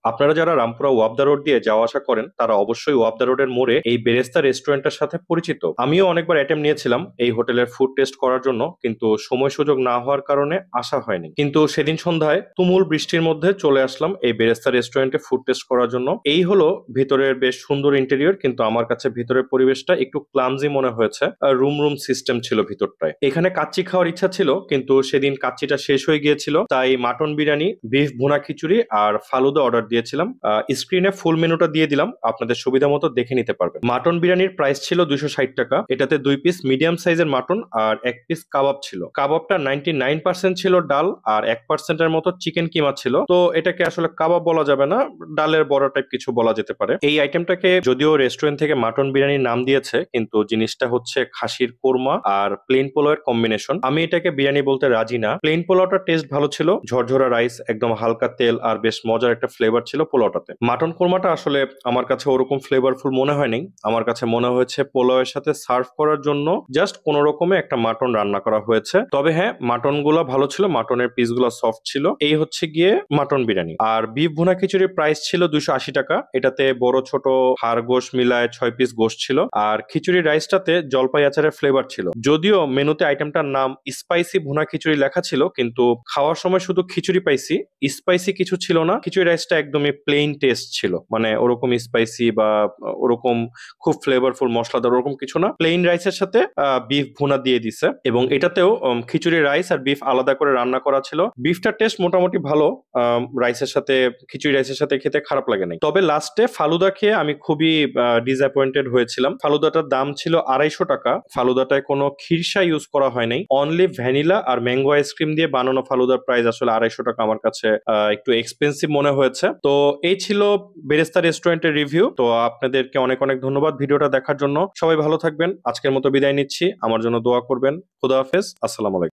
আপনারা যারা রামপুরা ওয়াবদা রোড দিয়ে যাওয়া আসা করেন তারা অবশ্যই ওয়াবদা রোডের মোড়ে এই বেরেস্তা রেস্টুরেন্টের সাথে পরিচিত। আমিও অনেকবার অ্যাটেম্প নিয়েছিলাম এই হোটেলের ফুড টেস্ট করার জন্য, কিন্তু সময় সুযোগ না হওয়ার কারণে আসা হয়নি। কিন্তু সেদিন সন্ধ্যায় তুমুল বৃষ্টির মধ্যে চলে আসলাম এই বেরেস্তা রেস্টুরেন্টে ফুড টেস্ট করার জন্য। এই হলো ভিতরের বেশ সুন্দর ইন্টেরিয়র, কিন্তু আমার কাছে ভিতরের পরিবেশটা একটু ক্লামজি মনে হয়েছে। রুম রুম সিস্টেম ছিল ভিতরটায়। এখানে কাচ্চি খাওয়ার ইচ্ছা ছিল, কিন্তু সেদিন কাচ্চিটা শেষ হয়ে গিয়েছিল, তাই মাটন বিরিয়ানি, বিফ ভুনা খিচুড়ি আর ফালুদা অর্ডার দিয়েছিলাম। স্ক্রিনে ফুল মেনুটা দিয়ে দিলাম, আপনাদের সুবিধা মতো দেখে নিতে পারবেন। মাটন বিরিয়ানির প্রাইস ছিল 260 টাকা। এটাতে 2 পিস মিডিয়াম সাইজের মাটন আর 1 পিস কাবাব ছিল। কাবাবটা 99% ছিল ডাল, আর 1% এর মতো চিকেন কিমা ছিল। তো এটাকে আসলে কাবাব বলা যাবে না, ডালের বড়া টাইপ কিছু বলা যেতে পারে। এই আইটেমটাকে যদিও রেস্টুরেন্ট থেকে মাটন বিরিয়ানির নাম দিয়েছে, কিন্তু জিনিসটা হচ্ছে খাসির কোরমা আর প্লেন পোলাওয়ের কম্বিনেশন। আমি এটাকে বিরিয়ানি বলতে রাজি না। প্লেন পোলাওটার টেস্ট ভালো ছিল, ঝরঝরা রাইস, একদম হালকা তেল আর বেশ মজার একটা ফ্লেভার ছিল পোলাওটাতে। মাটন কোরমাটা আসলে আমার কাছে ওরকম ফ্লেভারফুল মনে হয়নি। আমার কাছে মনে হয়েছে পোলাওয়ের সাথে সার্ভ করার জন্য জাস্ট কোন রকমে একটা মাটন রান্না করা হয়েছে। তবে হ্যাঁ, মাটন গুলা ভালো ছিল, মাটনের পিস গুলা সফট ছিল। এই হচ্ছে গিয়ে মাটন বিরিয়ানি। আর বিফ ভুনা খিচুড়ির প্রাইস ছিল 280 টাকা। এটাতে বড় ছোট হাড় গোশ মিলায় 6 পিস গোশ ছিল, আর খিচুড়ি রাইসটাতে জলপাই আচারের ফ্লেভার ছিল। যদিও মেনুতে আইটেমটার নাম স্পাইসি ভুনা খিচুড়ি লেখা ছিল, কিন্তু খাওয়ার সময় শুধু খিচুড়ি পাইছি, স্পাইসি কিছু ছিল না। খিচুড়ি রাইসটা একদমই প্লেন টেস্ট ছিল, মানে ওরকম স্পাইসি বা ওরকম খুব ফ্লেভারফুল মশলাদার ওরকম কিছু না। প্লেন রাইসের সাথে বিফ ভুনা দিয়ে দিছে, এবং এটাতেও খিচুড়ি রাইস আর বিফ আলাদা করে রান্না করা ছিল। বিফটার টেস্ট মোটামুটি ভালো, রাইসের সাথে খিচুড়ি রাইসের সাথে খেতে খারাপ লাগে নাই। তবে লাস্টে ফালুদা খেয়ে আমি খুবই ডিসঅ্যাপয়েন্টেড হয়েছিলাম। ফালুদাটার দাম ছিল 250 টাকা। ফালুদাটায় কোনো খিরসা ইউজ করা হয় নাই, অনলি ভ্যানিলা আর ম্যাঙ্গো আইসক্রিম দিয়ে বানানো ফালুদার প্রাইস আসলে 250 টাকা আমার কাছে একটু এক্সপেন্সিভ মনে হয়েছে। তো এই ছিল বেরেস্তা রেস্টুরেন্টের রিভিউ। তো আপনাদেরকে অনেক অনেক ধন্যবাদ ভিডিওটা দেখার জন্য। সবাই ভালো থাকবেন, আজকের মতো বিদায় নিচ্ছি। আমার জন্য দোয়া করবেন। খুদা হাফেজ, আসসালামু আলাইকুম।